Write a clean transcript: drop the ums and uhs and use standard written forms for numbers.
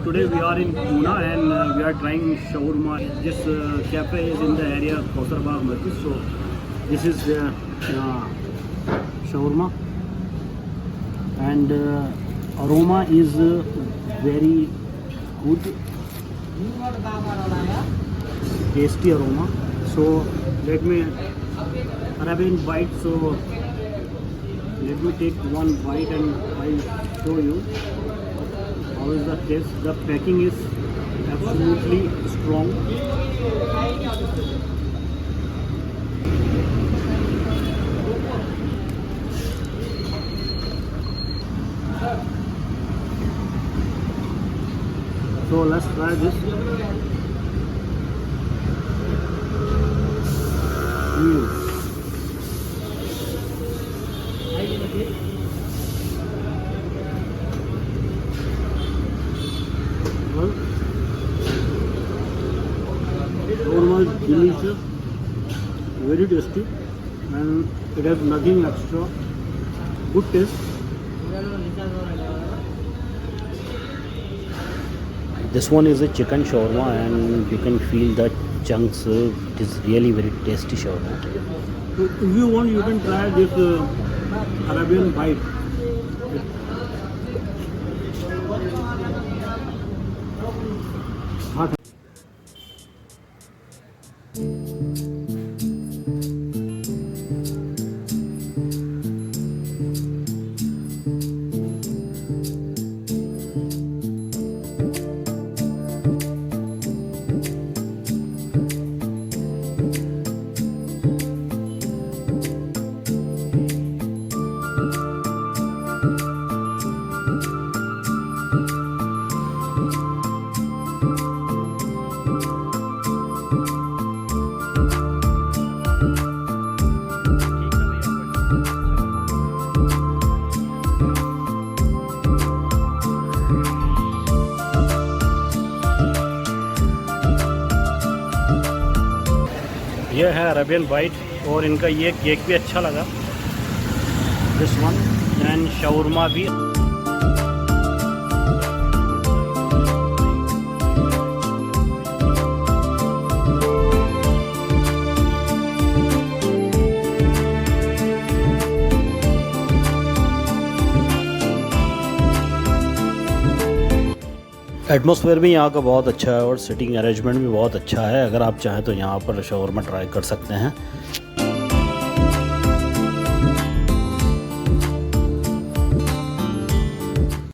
today we are in Pune and we are trying shawarma. This cafe is in the area of Kausarbagh Masjid. So this is shawarma and aroma is very good, tasty aroma. So let me Arabian bite. So let me take one bite and I'll show you how is the taste. The packing is absolutely strong. So let's try this. Well, shawarma is delicious, very tasty, and it has nothing extra. Good taste. This one is a chicken shawarma and you can feel the chunks. It is really very tasty shawarma. So if you want, you can try this Arabian bite. Hot. ये है Arabian bite और इनका ये cake भी अच्छा लगा, this one, and shawarma भी। Atmosphere भी यहाँ का बहुत अच्छा है और सिटिंग अरेंजमेंट भी बहुत अच्छा है। अगर आप चाहें तो यहाँ पर शावरमा ट्राई कर सकते हैं।